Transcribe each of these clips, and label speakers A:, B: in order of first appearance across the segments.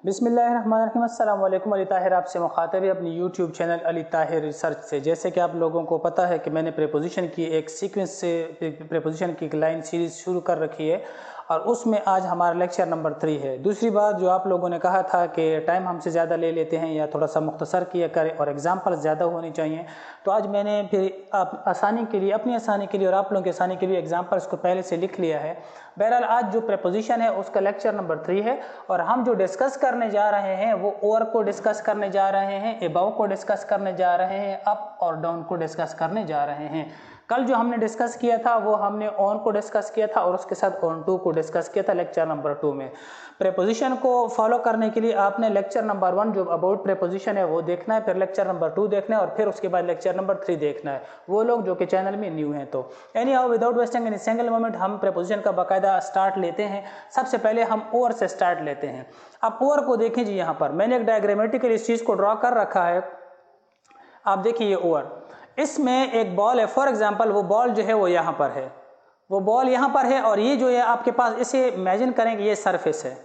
A: बिस्मिल्लाहिर्रहमानिर्रहीम। अस्सलाम वालेकुम। अली ताहिर आपसे मुखातब है अपनी YouTube channel Ali Tahir research से। जैसे कि आप लोगों को पता है कि मैंने प्रीपोजिशन की एक सीक्वेंस से प्रीपोजिशन की एक लाइन सीरीज़ शुरू कर रखी है और उसमें आज हमारा लेक्चर नंबर 3 है। दूसरी बात जो आप लोगों ने कहा था कि टाइम हमसे ज़्यादा ले लेते हैं या थोड़ा सा मुख्तसर किया करें और एग्जाम्पल ज़्यादा होनी चाहिए, तो आज मैंने फिर आप आसानी के लिए, अपनी आसानी के लिए और आप लोगों की आसानी के लिए एग्जाम्पल्स को पहले से लिख लिया है। बहरहाल आज जो प्रीपोजिशन है उसका लेक्चर नंबर 3 है और हम जो डिस्कस करने जा रहे हैं वो ओवर को डिस्कस करने जा रहे हैं, अबव को डिस्कस करने जा रहे हैं, अप और डाउन को डिस्कस करने जा रहे हैं। कल जो हमने डिस्कस किया था वो हमने ऑन को डिस्कस किया था और उसके साथ ऑन टू को डिस्कस किया था लेक्चर नंबर 2 में। प्रीपोजिशन को फॉलो करने के लिए आपने लेक्चर नंबर 1 जो अबाउट प्रीपोजिशन है वो देखना है, फिर लेक्चर नंबर 2 देखना है और फिर उसके बाद लेक्चर नंबर 3 देखना है, वो लोग जो कि चैनल में न्यू हैं। तो any how without wasting any single moment हम प्रीपोजिशन का बाकायदा स्टार्ट लेते हैं। सबसे पहले हम ओवर से स्टार्ट लेते हैं। अब ओवर को देखें जी, यहाँ पर मैंने एक डायग्रामेटिकल इस चीज़ को ड्रॉ कर रखा है। आप देखिए ये ओवर, इसमें एक बॉल है। फॉर एग्जांपल वो बॉल जो है वो यहाँ पर है, वो बॉल यहाँ पर है और ये जो है आपके पास, इसे इमेजिन करें कि ये सरफेस है,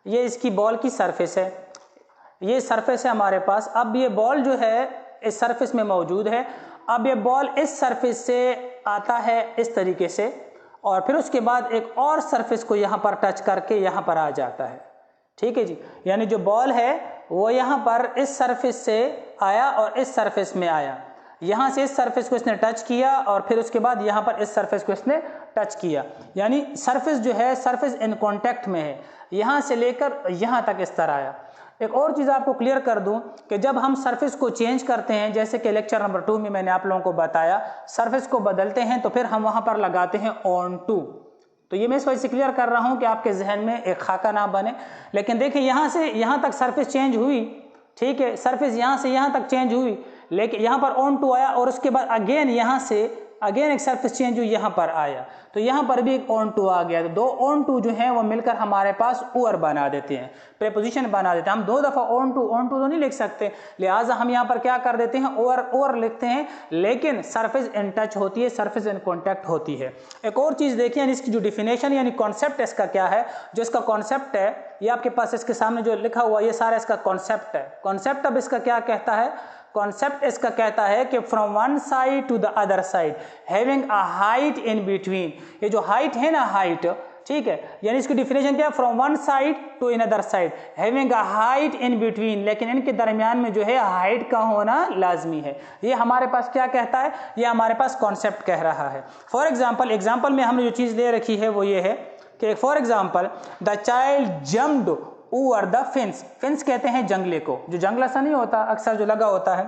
A: ये इसकी बॉल की सरफेस है, ये सरफेस है हमारे पास। अब ये बॉल जो है इस सरफेस में मौजूद है। अब ये बॉल इस सरफेस से आता है इस तरीके से और फिर उसके बाद एक और सरफेस को यहाँ पर टच करके यहाँ पर आ जाता है। ठीक है जी, यानी जो बॉल है वो यहाँ पर इस सरफेस से आया और इस सरफेस में आया, यहाँ से इस सरफेस को इसने टच किया और फिर उसके बाद यहाँ पर इस सरफेस को इसने टच किया, यानी सरफेस जो है सरफेस इन कांटेक्ट में है, यहाँ से लेकर यहाँ तक इस तरह आया। एक और चीज़ आपको क्लियर कर दूं कि जब हम सरफेस को चेंज करते हैं, जैसे कि लेक्चर नंबर 2 में मैंने आप लोगों को बताया, सरफेस को बदलते हैं तो फिर हम वहाँ पर लगाते हैं ऑन टू। तो ये मैं इस वजह से क्लियर कर रहा हूँ कि आपके जहन में एक खाका ना बने। लेकिन देखिए यहाँ से यहाँ तक सरफेस चेंज हुई, ठीक है, सरफेस यहाँ से यहाँ तक चेंज हुई, लेकिन यहाँ पर ऑन टू आया और उसके बाद अगेन यहाँ से अगेन एक सरफेस चेंज हुई, यहाँ पर आया, तो यहाँ पर भी एक ऑन टू आ गया। तो दो ऑन टू जो है वो मिलकर हमारे पास ओवर बना देते हैं, प्रीपोजिशन बना देते हैं। हम दो दफ़ा ऑन टू तो नहीं लिख सकते, लिहाजा हम यहाँ पर क्या कर देते हैं, ओवर लिखते हैं, लेकिन सरफेस इन टच होती है, सरफेस इन कॉन्टैक्ट होती है। एक और चीज़ देखिए, इसकी जो डिफिनेशन यानी कॉन्सेप्ट इसका क्या है, जो इसका कॉन्सेप्ट है ये आपके पास इसके सामने जो लिखा हुआ ये सारा इसका कॉन्सेप्ट है। कॉन्सेप्ट अब इसका क्या कहता है, कॉन्सेप्ट इसका कहता है कि from one side to the other side having a height in between. ये जो हाइट है ना, हाइट, ठीक है, यानी इसकी डिफिनेशन क्या है, from one side to another side having a height in between, लेकिन इनके दरमियान में जो है हाइट का होना लाजमी है। ये हमारे पास क्या कहता है, ये हमारे पास कॉन्सेप्ट कह रहा है। फॉर एग्जाम्पल में हमने जो चीज़ ले रखी है वो ये है कि for example the child jumped over the fence. Fence कहते हैं जंगले को, जो जंगला सा नहीं होता अक्सर जो लगा होता है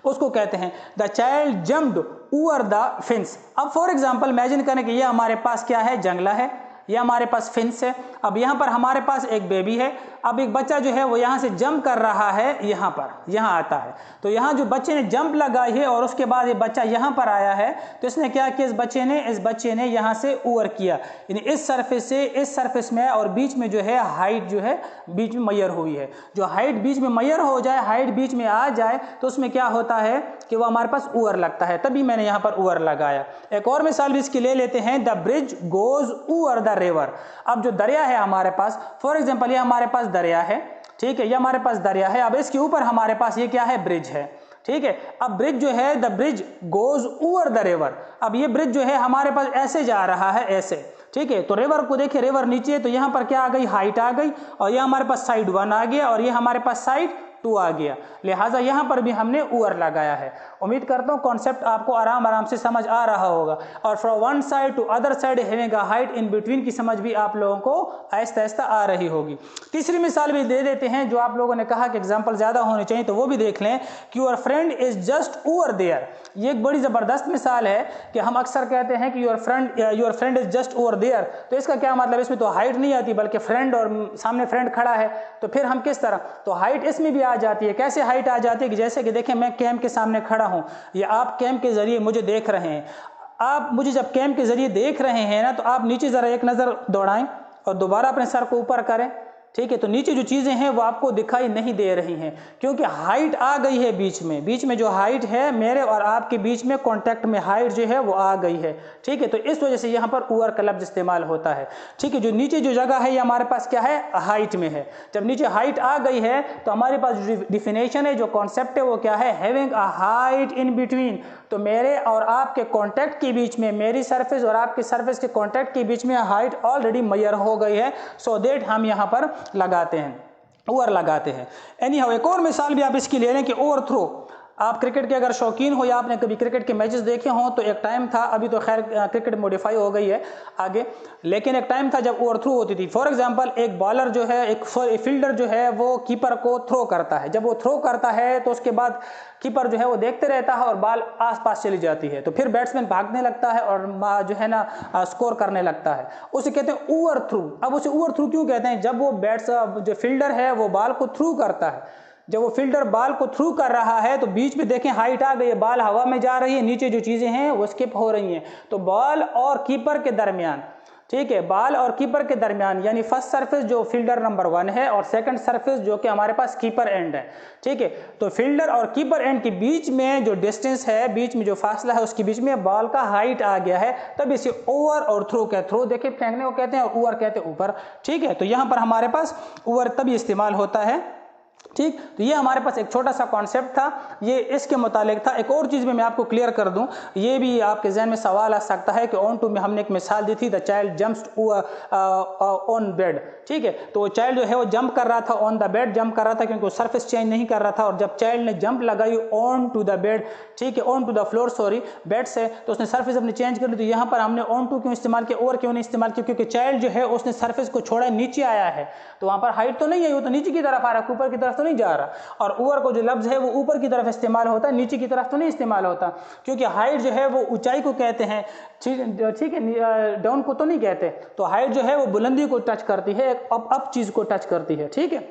A: उसको कहते हैं। The child jumped over the fence. अब फॉर एग्जांपल इमेजिन करें कि ये हमारे पास क्या है, जंगला है, ये हमारे पास फेंस है। अब यहाँ पर हमारे पास एक बेबी है। अब एक बच्चा जो है वो यहाँ से जंप कर रहा है, यहाँ पर, यहाँ आता है, तो यहाँ जो बच्चे ने जंप लगाई है और उसके बाद ये बच्चा यहाँ पर आया है, तो इसने क्या किया, इस बच्चे ने यहाँ से ओवर किया, यानी इस सरफेस से इस सरफेस में और बीच में जो है हाइट जो है बीच में मैयर हुई है। जो हाइट बीच में मैयर हो जाए, हाइट बीच में आ जाए, तो उसमें क्या होता है कि वो हमारे पास ओवर लगता है, तभी मैंने यहाँ पर ओवर लगाया। एक और मिसाल भी इसकी ले लेते हैं, the bridge goes over the river. अब जो दरिया है हमारे पास, फॉर एग्जांपल ये हमारे पास दरिया है, ठीक है, ये हमारे पास दरिया है। अब इसके ऊपर हमारे पास ये क्या है, ब्रिज है, ठीक है। अब ब्रिज जो है, the bridge goes over the river. अब ये ब्रिज जो है हमारे पास ऐसे जा रहा है, ऐसे, ठीक है। तो रिवर को देखिए, रिवर नीचे है, तो यहाँ पर क्या आ गई, हाइट आ गई, और ये हमारे पास साइड 1 आ गया और ये हमारे पास साइड 2 आ गया, लिहाजा यहाँ पर भी हमने ओवर लगाया है। उम्मीद करता हूँ कॉन्सेप्ट आपको आराम से समझ आ रहा होगा। और from one side to other side having a height in between की समझ भी आप लोगों को आहिस्ता आहिस्ता आ रही होगी। तीसरी मिसाल भी दे देते हैं, जो आप लोगों ने कहा कि एग्जाम्पल ज़्यादा होने चाहिए, तो वो भी देख लें कि your friend is just over there. ये एक बड़ी ज़बरदस्त मिसाल है कि हम अक्सर कहते हैं कि your friend is just over there, तो इसका क्या मतलब, इसमें तो हाइट नहीं आती बल्कि फ्रेंड और सामने फ्रेंड खड़ा है, तो फिर हम किस तरह, तो हाइट इसमें भी आ जाती है। कैसे हाइट आ जाती है कि जैसे कि देखें मैं कैम के सामने खड़ा हूं या आप कैम के जरिए मुझे देख रहे हैं। आप मुझे जब कैम के जरिए देख रहे हैं ना, तो आप नीचे जरा एक नज़र दौड़ाएं और दोबारा अपने सर को ऊपर करें, ठीक है। तो नीचे जो चीज़ें हैं वो आपको दिखाई नहीं दे रही हैं क्योंकि हाइट आ गई है बीच में जो हाइट है मेरे और आपके बीच में कॉन्टैक्ट में हाइट जो है वो आ गई है, ठीक है। तो इस वजह से यहाँ पर ओवर का लफ्ज़ इस्तेमाल होता है, ठीक है। जो नीचे जो जगह है ये हमारे पास क्या है, हाइट में है। जब नीचे हाइट आ गई है तो हमारे पास जो डिफिनेशन है, जो कॉन्सेप्ट है वो क्या है, having a height in between. तो मेरे और आपके कॉन्टैक्ट के बीच में, मेरी सरफेस और आपके सरफेस के कॉन्टैक्ट के बीच में हाइट ऑलरेडी मेजर हो गई है, सो दैट हम यहाँ पर लगाते हैं, ओवर लगाते हैं। एनी हाउ एक और मिसाल भी आप इसकी ले लें कि ओवर थ्रो। आप क्रिकेट के अगर शौकीन हो या आपने कभी क्रिकेट के मैचेस देखे हों तो एक टाइम था, अभी तो खैर क्रिकेट मॉडिफाई हो गई है आगे, लेकिन एक टाइम था जब ओवर थ्रो होती थी। फॉर एग्जांपल एक बॉलर जो है, एक फील्डर जो है वो कीपर को थ्रो करता है। जब वो थ्रो करता है तो उसके बाद कीपर जो है वो देखते रहता है और बॉल आसपास चली जाती है, तो फिर बैट्समैन भागने लगता है और जो है ना स्कोर करने लगता है, उसे कहते हैं ओवर थ्रू। अब उसे ओवर थ्रू क्यों कहते हैं, जब वो जो फील्डर है वो बॉल को थ्रू करता है, जब वो फील्डर बॉल को थ्रू कर रहा है तो बीच में देखें हाइट आ गई है, बॉल हवा में जा रही है, नीचे जो चीज़ें हैं वो स्किप हो रही हैं। तो बॉल और कीपर के दरमियान, ठीक है, बॉल और कीपर के दरमियान यानी फर्स्ट सरफेस जो फील्डर नंबर 1 है और सेकंड सरफेस जो कि हमारे पास कीपर एंड है, ठीक है। तो फील्डर और कीपर एंड के बीच में जो डिस्टेंस है, बीच में जो फासला है, उसके बीच में बॉल का हाइट आ गया है, तब इसे ओवर और थ्रो कहते हैं। थ्रो देखिए फेंकने को कहते हैं और ओवर कहते हैं ऊपर, ठीक है। तो यहाँ पर हमारे पास ओवर तभी इस्तेमाल होता है, ठीक। तो ये हमारे पास एक छोटा सा कॉन्सेप्ट था, ये इसके मुतालिक था। एक और चीज़ में मैं आपको क्लियर कर दूं, ये भी आपके जहन में सवाल आ सकता है कि ऑन टू में हमने एक मिसाल दी थी, the child jumps on bed, ठीक है। तो वो चाइल्ड जो है वो जंप कर रहा था, ऑन द बेड जंप कर रहा था क्योंकि वो सरफेस चेंज नहीं कर रहा था, और जब चाइल्ड ने जंप लगाई ऑन टू द बेड, ठीक है, on to the floor, sorry, bed से, तो उसने सरफेस अपनी चेंज कर ली। तो यहाँ पर हमने ऑन टू क्यों इस्तेमाल किया, ओवर क्यों नहीं इस्तेमाल किया, क्योंकि चाइल्ड जो है उसने सरफेस को छोड़ा, नीचे आया है, तो वहाँ पर हाइट तो नहीं है, वो तो नीचे की तरफ आ रहा है, ऊपर की तरफ तो नहीं जा रहा। और ओवर को जो लफ्ज़ है वो ऊपर की तरफ इस्तेमाल होता है, नीचे की तरफ तो नहीं इस्तेमाल होता, क्योंकि हाइट जो है वो ऊंचाई को कहते हैं, ठीक है, डाउन को तो नहीं कहते। तो हाइट जो है वो बुलंदी को टच करती है, एक अप चीज़ को टच करती है, ठीक है।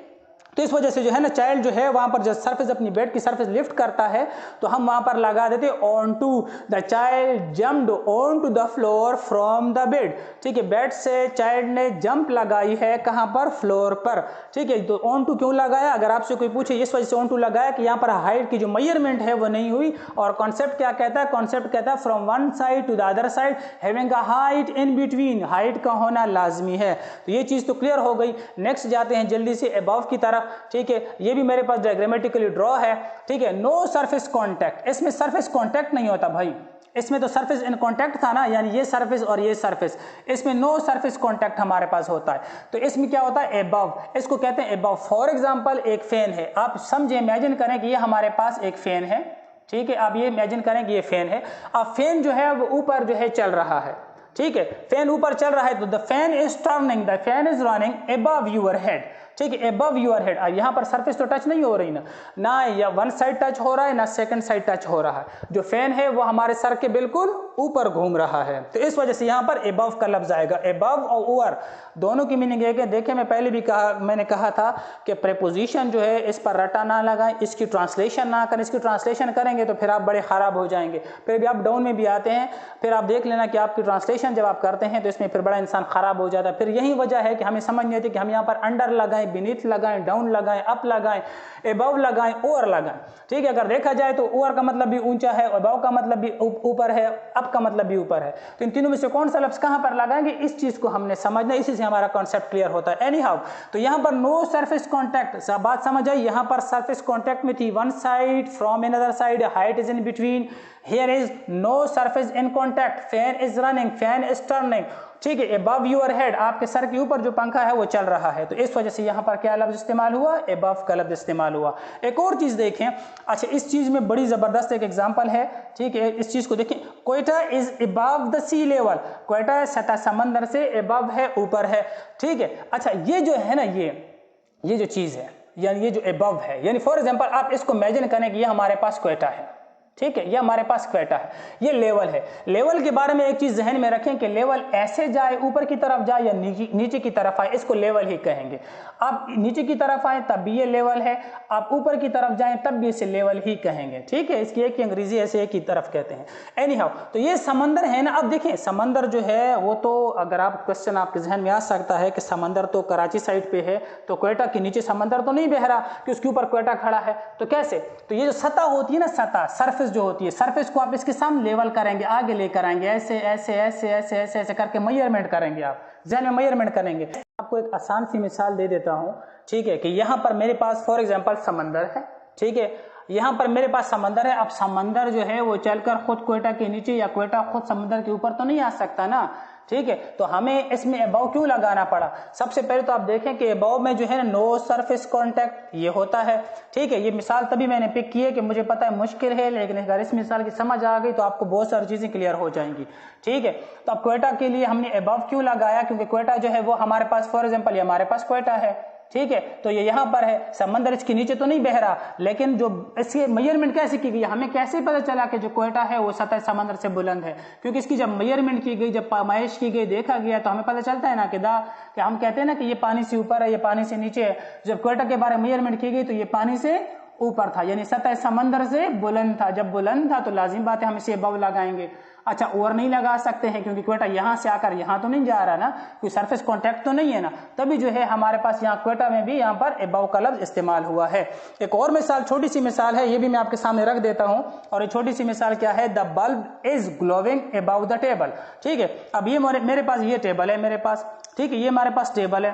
A: तो इस वजह से जो है ना चाइल्ड जो है वहाँ पर जब सरफेस अपनी बेड की सरफेस लिफ्ट करता है तो हम वहाँ पर लगा देते on to, the child jumped on to the floor from the bed, ठीक है। बेड से चाइल्ड ने जंप लगाई है, कहाँ पर, फ्लोर पर, ठीक है। तो ऑन टू क्यों लगाया, अगर आपसे कोई पूछे, इस वजह से ऑन टू लगाया कि यहाँ पर हाइट की जो मेजरमेंट है वो नहीं हुई। और कॉन्सेप्ट क्या कहता है, कॉन्सेप्ट कहता है from one side to the other side having a height in between, height का होना लाजमी है। तो ये चीज़ तो क्लियर हो गई। नेक्स्ट जाते हैं जल्दी से अबव की तरफ, ठीक है। ये भी मेरे पास डायग्रामेटिकली ड्रॉ है, ठीक है। नो सरफेस कांटेक्ट, इसमें सरफेस कांटेक्ट नहीं होता भाई, इसमें तो सरफेस इन कांटेक्ट था ना, यानी ये सरफेस और ये सरफेस, इसमें नो सरफेस कांटेक्ट हमारे पास होता है। तो इसमें क्या होता है, अबव, इसको कहते हैं अबव। फॉर एग्जांपल एक फैन है, आप समझे, इमेजिन करें कि ये हमारे पास एक फैन है, ठीक है। आप ये इमेजिन करें कि ये फैन है, अब फैन जो है वो ऊपर जो है चल रहा है, ठीक है, फैन ऊपर चल रहा है, तो the fan is turning, the fan is running above your head, ठीक है, अबव योर हेड। अब यहाँ पर सरफेस तो टच नहीं हो रही ना या वन साइड टच हो रहा है ना सेकंड साइड टच हो रहा है, जो फैन है वो हमारे सर के बिल्कुल ऊपर घूम रहा है। तो इस वजह से यहाँ पर अबव का लफ्ज आएगा। अबव और ओवर दोनों की मीनिंग एक है। देखिए मैं पहले भी मैंने कहा था कि प्रेपोजिशन जो है इस पर रटा ना लगाएं, इसकी ट्रांसलेशन ना करें, इसकी ट्रांसलेशन करेंगे तो फिर आप बड़े ख़राब हो जाएंगे, फिर भी आप डाउन में भी आते हैं, फिर आप देख लेना कि आपकी ट्रांसलेशन जब आप करते हैं तो इसमें फिर बड़ा इंसान ख़राब हो जाता है। फिर यही वजह है कि हमें समझ नहीं आती कि हम यहाँ पर अंडर लगाएं, बीनीथ लगाएं, डाउन लगाएं, अप लगाएं, अबव लगाएं, ओवर लगाएं, ठीक है। अगर देखा जाए तो ओवर का मतलब भी ऊंचा है, अबव का मतलब भी ऊपर है, अप का मतलब भी ऊपर है। तो इन तीनों में से कौन सा लफ्ज कहां पर लगाएंगे, इस चीज को हमने समझना, इसी से हमारा कॉन्सेप्ट क्लियर होता है। एनी हाउ, तो यहां पर नो सरफेस कॉन्टैक्ट, बात समझ आई, यहां पर सरफेस कॉन्टैक्ट में थी one side from another side, height is in between, here is no surface in contact, fan is running, fan is turning, ठीक है, अबव योर हेड, आपके सर के ऊपर जो पंखा है वो चल रहा है। तो इस वजह से यहाँ पर क्या लफ्ज इस्तेमाल हुआ, अबव का लफ्ज इस्तेमाल हुआ। एक और चीज़ देखें, अच्छा इस चीज़ में बड़ी ज़बरदस्त एक एग्जांपल है, ठीक है, इस चीज़ को देखें, Quetta is above the sea level, Quetta सतह समंदर से अबव है, ऊपर है, ठीक है। अच्छा ये जो है ना, ये जो चीज़ है, यानी ये जो अबव है, यानी फॉर एग्जाम्पल आप इसको इमेजिन करें कि ये हमारे पास क्वेटा है, ठीक है, ये हमारे पास क्वेटा है, ये लेवल है। लेवल के बारे में एक चीज जहन में रखें कि लेवल ऐसे जाए, ऊपर की तरफ जाए या नीचे की तरफ आए, इसको लेवल ही कहेंगे। आप नीचे की तरफ आए तब भी ये लेवल है, आप ऊपर की तरफ जाएं तब भी इसे लेवल ही कहेंगे। ठीक है, इसकी एक ही अंग्रेजी ऐसे एक ही तरफ कहते हैं। एनी हाउ, तो ये समंदर है ना। अब देखें समंदर जो है वो तो, अगर आप क्वेश्चन आपके जहन में आ सकता है कि समंदर तो कराची साइड पे है, तो क्वेटा के नीचे समंदर तो नहीं बह रहा कि उसके ऊपर क्वेटा खड़ा है, तो कैसे? तो ये जो सतह होती है ना, सतह सरफेस जो होती है, सरफेस को आप इसके सामने लेवल करेंगे, आगे लेकर आएंगे, ऐसे ऐसे ऐसे ऐसे ऐसे ऐसे करके मेजरमेंट करेंगे, आप जहन में मेजरमेंट करेंगे। आपको एक आसान सी मिसाल दे देता हूं, ठीक है, कि यहां पर मेरे पास फॉर एग्जांपल समंदर है, ठीक है, यहां पर मेरे पास समंदर है। अब समंदर जो है वो चलकर खुद क्वेटा के नीचे या क्वेटा खुद समंदर के ऊपर तो नहीं आ सकता ना, ठीक है, तो हमें इसमें अबव क्यों लगाना पड़ा? सबसे पहले तो आप देखें कि अबव में जो है ना नो सरफेस कांटेक्ट ये होता है, ठीक है। ये मिसाल तभी मैंने पिक की है कि मुझे पता है मुश्किल है, लेकिन अगर इस मिसाल की समझ आ गई तो आपको बहुत सारी चीजें क्लियर हो जाएंगी, ठीक है। तो अब क्वेटा के लिए हमने अबव क्यों लगाया? क्योंकि क्वेटा जो है वो हमारे पास फॉर एग्जाम्पल ये हमारे पास क्वेटा है, ठीक है, तो ये यहां पर है, समंदर इसके नीचे तो नहीं बह रहा, लेकिन जो इसके मेजरमेंट कैसे की गई, हमें कैसे पता चला कि जो क्वेटा है वो सतह समंदर से बुलंद है? क्योंकि इसकी जब मेजरमेंट की गई, जब पैमाइश की गई, देखा गया, तो हमें पता चलता है ना कि हम कहते हैं ना कि ये पानी से ऊपर है, ये पानी से नीचे है। जब क्वेटा के बारे में मेजरमेंट की गई तो ये पानी से ऊपर था, यानी सतह समंदर से बुलंद था। जब बुलंद था तो लाजिम बात है हम इसे अबव लगाएंगे। अच्छा, और नहीं लगा सकते हैं क्योंकि क्वेटा यहां से आकर यहां तो नहीं जा रहा ना, कोई सरफेस कांटेक्ट तो नहीं है ना, तभी जो है हमारे पास यहाँ क्वेटा में भी यहाँ पर अबव का लफ्ज इस्तेमाल हुआ है। एक और मिसाल, छोटी सी मिसाल है, ये भी मैं आपके सामने रख देता हूं। और ये छोटी सी मिसाल क्या है? The bulb is glowing above the table, ठीक है। अब ये मेरे पास ये टेबल है मेरे पास, ठीक है, ये हमारे पास टेबल है।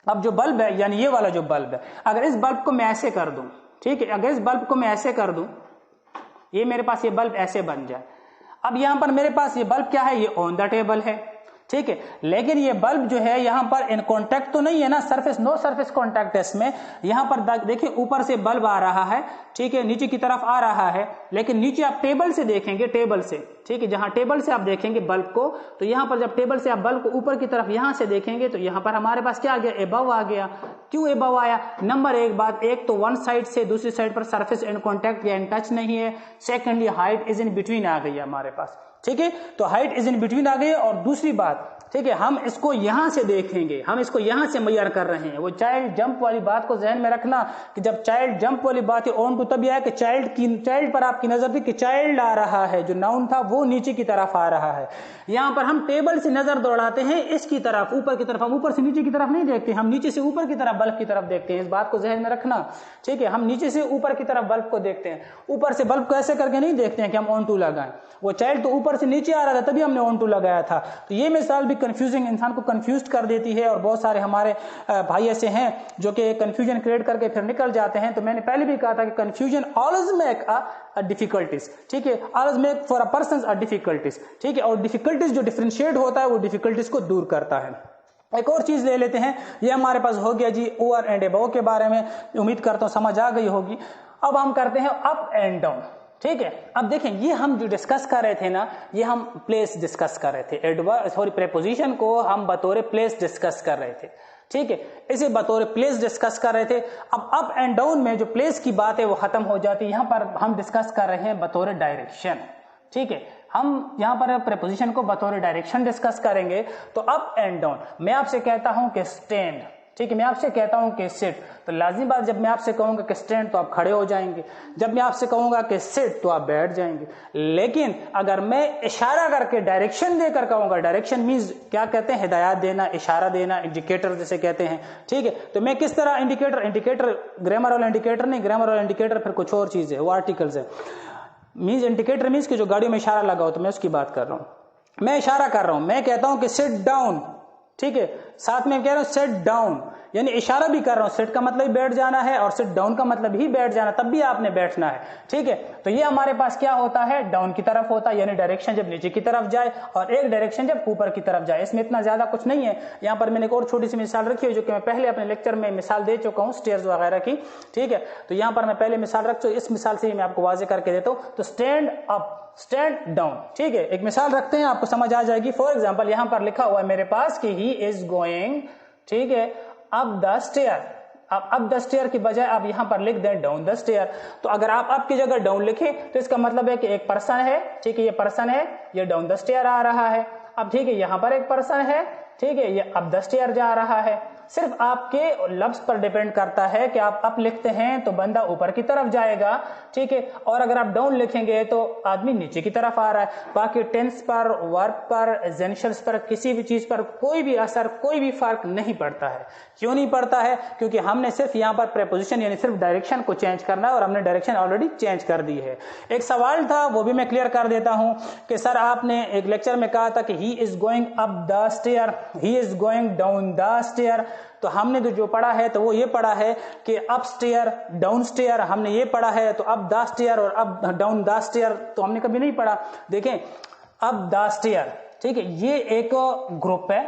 A: अब जो बल्ब है, यानी ये वाला जो बल्ब है, अगर इस बल्ब को मैं ऐसे कर दूं, ठीक है, अगर इस बल्ब को मैं ऐसे कर दूं, ये मेरे पास ये बल्ब ऐसे बन जाए। अब यहां पर मेरे पास ये बल्ब क्या है? ये ऑन द टेबल है, ठीक है, लेकिन ये बल्ब जो है यहां पर इन कांटेक्ट तो नहीं है ना, सरफेस, नो सरफेस कांटेक्ट है इसमें। यहां पर देखिए ऊपर से बल्ब आ रहा है, ठीक है, नीचे की तरफ आ रहा है, लेकिन नीचे आप टेबल से देखेंगे, टेबल से, ठीक है, जहां टेबल से आप देखेंगे बल्ब को, तो यहां पर जब टेबल से आप बल्ब को ऊपर की तरफ यहां से देखेंगे तो यहां पर हमारे पास क्या आ गया? अबव आ गया। क्यों अबव आया? नंबर एक बात, एक तो वन साइड से दूसरी साइड पर सरफेस इन कांटेक्ट या इन टच नहीं है। Secondly height is in between आ गई है हमारे पास, ठीक है, तो हाइट इज इन बिटवीन आ गई है। और दूसरी बात, ठीक है, हम इसको यहां से देखेंगे, हम इसको यहां से मेजर कर रहे हैं। वो चाइल्ड जंप वाली बात को जहन में रखना कि जब चाइल्ड जंप वाली बात है ऑन टू तभी आया कि चाइल्ड पर आपकी नजर थी कि चाइल्ड आ रहा है, जो नाउन था वो नीचे की तरफ आ रहा है। यहां पर हम टेबल से नजर दौड़ाते हैं इसकी तरफ, ऊपर की तरफ, हम ऊपर से नीचे की तरफ नहीं देखते, हम नीचे से ऊपर की तरफ बल्ब की तरफ देखते हैं। इस बात को जहन में रखना, ठीक है, हम नीचे से ऊपर की तरफ बल्ब को देखते हैं, ऊपर से बल्ब को ऐसे करके नहीं देखते हैं कि हम ऑन टू लगाएं। वो चाइल्ड तो ऊपर से नीचे आ रहा था तभी हमने ऑन टू लगाया था। तो ये मिसाल भी कंफ्यूजिंग, इंसान को कंफ्यूज कर देती है, और बहुत सारे हमारे भाई ऐसे हैं जो कि कंफ्यूजन क्रिएट करके फिर निकल जाते हैं। तो मैंने पहले भी कहा था कि confusion always make a difficulties, ठीक है, always make for a person a difficulties, ठीक है, और डिफिकल्टीज जो डिफरेंशिएट होता है वो डिफिकल्टीज को दूर करता है। एक और चीज ले लेते हैं, ये हमारे पास हो गया जी ओवर एंड अबव के बारे में, उम्मीद करता हूं समझ आ गई होगी। अब हम करते हैं अप एंड डाउन, ठीक है। अब देखें, ये हम जो डिस्कस कर रहे थे ना, ये हम प्लेस डिस्कस कर रहे थे, प्रेपोजिशन को हम बतौर प्लेस डिस्कस कर रहे थे, ठीक है, इसे बतौर प्लेस डिस्कस कर रहे थे। अब अप एंड डाउन में जो प्लेस की बात है वो खत्म हो जाती है, यहां पर हम डिस्कस कर रहे हैं बतौर डायरेक्शन, ठीक है, हम यहां पर प्रेपोजिशन को बतौर डायरेक्शन डिस्कस करेंगे। तो अप एंड डाउन, मैं आपसे कहता हूं कि स्टैंड, ठीक है, मैं आपसे कहता हूं कि सिट, तो लाजिम बात, जब मैं आपसे कहूंगा कि स्टैंड तो आप खड़े हो जाएंगे, जब मैं आपसे कहूंगा कि सिट तो आप बैठ जाएंगे। लेकिन अगर मैं इशारा करके डायरेक्शन देकर कहूंगा, डायरेक्शन मींस क्या कहते हैं? हिदायत देना, इशारा देना, इंडिकेटर जिसे कहते हैं, ठीक है, तो मैं किस तरह इंडिकेटर ग्रामर वाला इंडिकेटर नहीं, ग्रामर वाला इंडिकेटर फिर कुछ और चीज है, वो आर्टिकल्स है। मींस इंडिकेटर मींस कि जो गाड़ियों में इशारा लगा हो, तो मैं उसकी बात कर रहा हूं। मैं इशारा कर रहा हूं, मैं कहता हूं कि सिट डाउन, ठीक है, साथ में कह रहा हूं सेट डाउन, यानी इशारा भी कर रहा हूं। सेट का मतलब बैठ जाना है और सिट डाउन का मतलब ही बैठ जाना, तब भी आपने बैठना है, ठीक है। तो ये हमारे पास क्या होता है? डाउन की तरफ होता है, यानी डायरेक्शन जब नीचे की तरफ जाए, और एक डायरेक्शन जब ऊपर की तरफ जाए। इसमें इतना ज्यादा कुछ नहीं है। यहाँ पर मैंने एक और छोटी सी मिसाल रखी है जो कि मैं पहले अपने लेक्चर में मिसाल दे चुका हूँ, स्टेयर्स वगैरह की, ठीक है। तो यहाँ पर मैं पहले मिसाल रख चुका, इस मिसाल से मैं आपको वाजे करके देता हूँ। तो स्टैंड अप, स्टैंड डाउन, ठीक है, एक मिसाल रखते हैं, आपको समझ आ जाएगी। फॉर एग्जांपल यहां पर लिखा हुआ है मेरे पास कि ही इज गोइंग, ठीक है, अप द स्टेयर, अब द स्टेयर की बजाय आप यहाँ पर लिख दें डाउन द स्टेयर। तो अगर आप अप की जगह डाउन लिखें तो इसका मतलब है कि एक पर्सन है, ठीक है, ये पर्सन है, ये डाउन द स्टेयर आ रहा है। अब ठीक है, यहाँ पर एक पर्सन है, ठीक है, ये अप द स्टेयर जा रहा है। सिर्फ आपके लफ्ज पर डिपेंड करता है कि आप अप लिखते हैं तो बंदा ऊपर की तरफ जाएगा, ठीक है, और अगर आप डाउन लिखेंगे तो आदमी नीचे की तरफ आ रहा है। बाकी टेंस पर, वर्ब पर, एसेंशियल्स पर, किसी भी चीज पर कोई भी असर, कोई भी फर्क नहीं पड़ता है। क्यों नहीं पड़ता है? क्योंकि हमने सिर्फ यहाँ पर प्रेपोजिशन यानी सिर्फ डायरेक्शन को चेंज करना है और हमने डायरेक्शन ऑलरेडी चेंज कर दी है। एक सवाल था, वो भी मैं क्लियर कर देता हूं कि सर आपने एक लेक्चर में कहा था कि he is going up the stair, he is going down the stair. तो हमने तो जो पढ़ा है तो वो ये पढ़ा है कि अप स्टेयर, डाउन स्टेयर, हमने ये पढ़ा है। तो अप द स्टेयर और अप डाउन द स्टेयर तो हमने कभी नहीं पढ़ा। देखें, अप द स्टेयर, ठीक है, ये एक ग्रुप है,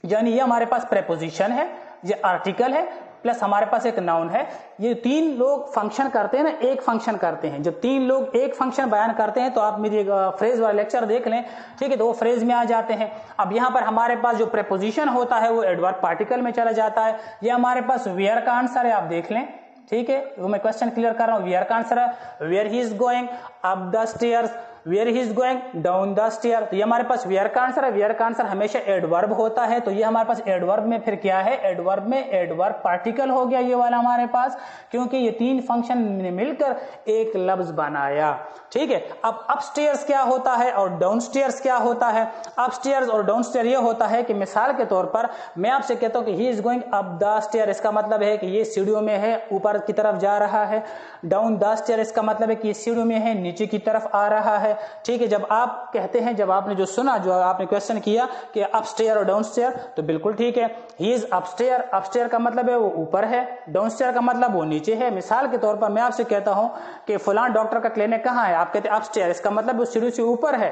A: यानी ये हमारे पास प्रेपोजिशन है, ये आर्टिकल है, प्लस हमारे पास एक नाउन है। ये तीन लोग फंक्शन करते हैं ना, एक फंक्शन करते हैं। जब तीन लोग एक फंक्शन बयान करते हैं तो आप मेरी फ्रेज वाला लेक्चर देख लें, ठीक है, तो वो फ्रेज में आ जाते हैं। अब यहाँ पर हमारे पास जो प्रेपोजिशन होता है वो एडवर्ब पार्टिकल में चला जाता है। ये हमारे पास वेयर का आंसर है, आप देख लें, ठीक है, वो मैं क्वेश्चन क्लियर कर रहा हूँ। वेयर का आंसर है where he is going up the stairs, where he is going down the stair. तो ये हमारे पास वेयर का आंसर है। वेयर का आंसर हमेशा एडवर्ब होता है, तो ये हमारे पास एडवर्ब में फिर क्या है, एडवर्ब में एडवर्ब पार्टिकल हो गया ये वाला हमारे पास, क्योंकि ये तीन फंक्शन ने मिलकर एक लफ्ज बनाया, ठीक है। अब अपस्टेयर्स क्या होता है और डाउनस्टेयर्स क्या होता है? अपस्टेयर्स और डाउनस्टेयर ये होता है कि मिसाल के तौर पर मैं आपसे कहता हूं कि he is going up the stair, इसका मतलब है कि ये सीढ़ियों में है, ऊपर की तरफ जा रहा है। डाउन द स्टेयर इसका मतलब है कि ये सीढ़ियों में है, नीचे की तरफ आ रहा है, ठीक है। जब आप कहते हैं, जब आपने जो सुना, जो आपने क्वेश्चन किया कि अपस्टेयर और डाउनस्टेयर, तो बिल्कुल ठीक है, ही इज अपस्टेयर। अपस्टेयर का मतलब है वो ऊपर है, डाउनस्टेयर का मतलब वो नीचे है। मिसाल के तौर पर मैं आपसे कहता हूं कि फलां डॉक्टर का क्लिनिक कहां है, आप कहते हैं अपस्टेयर, इसका मतलब वो सीढ़ी से ऊपर है,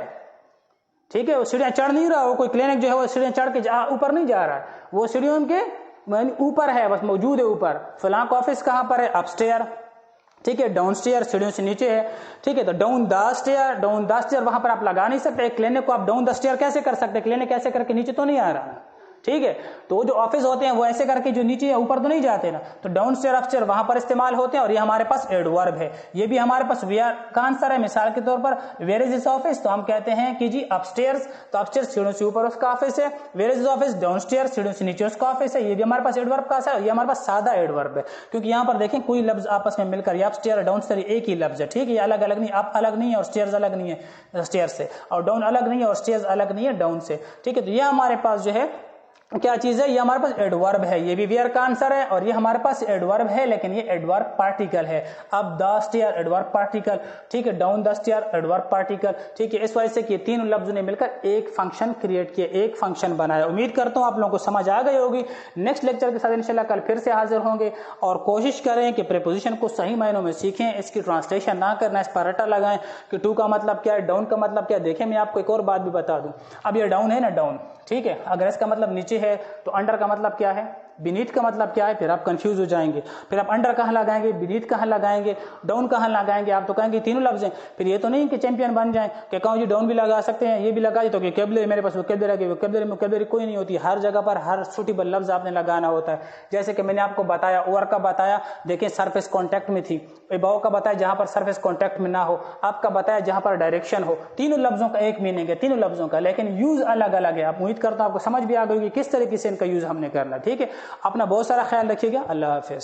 A: ठीक है, वो सीढ़ियां चढ़ नहीं रहा, वो कोई क्लिनिक जो है वो सीढ़ियां चढ़ के ऊपर नहीं जा रहा है, वो सीढ़ियों के ऊपर है, बस मौजूद है ऊपर। फलां का ऑफिस कहां पर है, अपस्टेयर, ठीक है। डाउनस्टेयर सीढ़ियों से नीचे है, ठीक है। तो down the stair, down the stair वहां पर आप लगा नहीं सकते। क्लिनिक को आप डाउन द स्टेयर कैसे कर सकते? क्लिनिक कैसे करके नीचे तो नहीं आ रहा, ठीक है। तो वो जो ऑफिस होते हैं वो ऐसे करके जो नीचे ऊपर तो नहीं जाते ना, तो डाउनस्टेयर अपस्टेयर वहां पर इस्तेमाल होते हैं। और ये हमारे पास एडवर्ब है, ये भी हमारे पास वेयर का आंसर है। मिसाल के तौर पर वेयर इज दिस ऑफिस, तो हम कहते हैं कि जी अपस्टेयर्स, तो अपस्टेयर्स सीढ़ियों से ऊपर उसका ऑफिस है। Where is this office, downstair सीढ़ियों से नीचे उसका ऑफिस है। ये भी हमारे पास एडवर्ब का आंसर है, ये हमारे पास सादा एडवर्ब है, क्योंकि यहाँ पर देखें कोई लफ्ज आपस में मिलकर अपस्टेयर डाउनस्टेयर एक ही लफ्ज है, ठीक है, ये अलग अलग नहीं, अप अलग नहीं है और स्टेयर्स अलग नहीं है स्टेयर से, और डाउन अलग नहीं है और स्टेयर्स अलग नहीं है डाउन से, ठीक है। तो ये हमारे पास जो है क्या चीज है, ये हमारे पास एडवर्ब है, ये भी वेयर का आंसर है, और ये हमारे पास एडवर्ब है, लेकिन ये एडवर्ब पार्टिकल है। अब द स्टेयर एडवर्ब पार्टिकल, ठीक है, down the stair adverb particle, ठीक है। इस वजह से कि तीनों लफ्जों ने मिलकर एक फंक्शन क्रिएट किया, एक फंक्शन बनाया। उम्मीद करता हूं आप लोगों को समझ आ गई होगी। नेक्स्ट लेक्चर के साथ इंशाल्लाह कल फिर से हाजिर होंगे, और कोशिश करें कि प्रीपोजिशन को सही मायनों में सीखें, इसकी ट्रांसलेशन ना करना, इस पर रटा लगाएं कि टू का मतलब क्या है, डाउन का मतलब क्या है। देखें, मैं आपको एक और बात भी बता दूं, अब ये डाउन है ना, डाउन, ठीक है, अगर इसका मतलब नीचे है तो अंडर का मतलब क्या है, बीनीथ का मतलब क्या है, फिर आप कंफ्यूज हो जाएंगे। फिर आप अंडर कहाँ लगाएंगे, बीनीथ कहाँ लगाएंगे, डाउन कहाँ लगाएंगे, आप तो कहेंगे तीनों लफ्ज हैं। फिर ये तो नहीं कि चैंपियन बन जाए कि कहूँ जी डाउन भी लगा सकते हैं, ये भी लगा तो वोकैबुलरी मेरे पास वोकैबुलरी कोई नहीं होती। हर जगह पर हर सूटेबल लफ्ज आपने लगाना होता है। जैसे कि मैंने आपको बताया, ओवर का बताया, देखिए सरफेस कॉन्टैक्ट में थी, अबाव का बताया जहां पर सरफेस कॉन्टैक्ट में ना हो, आपका बताया जहां पर डायरेक्शन हो। तीनों लफ्जों का एक मीनिंग है, तीनों लफ्जों का, लेकिन यूज अलग अलग है। आप उम्मीद करता हूं आपको समझ भी आ गई कि किस तरीके से इनका यूज हमने करना, ठीक है। अपना बहुत सारा ख्याल रखिएगा। अल्लाह हाफिज।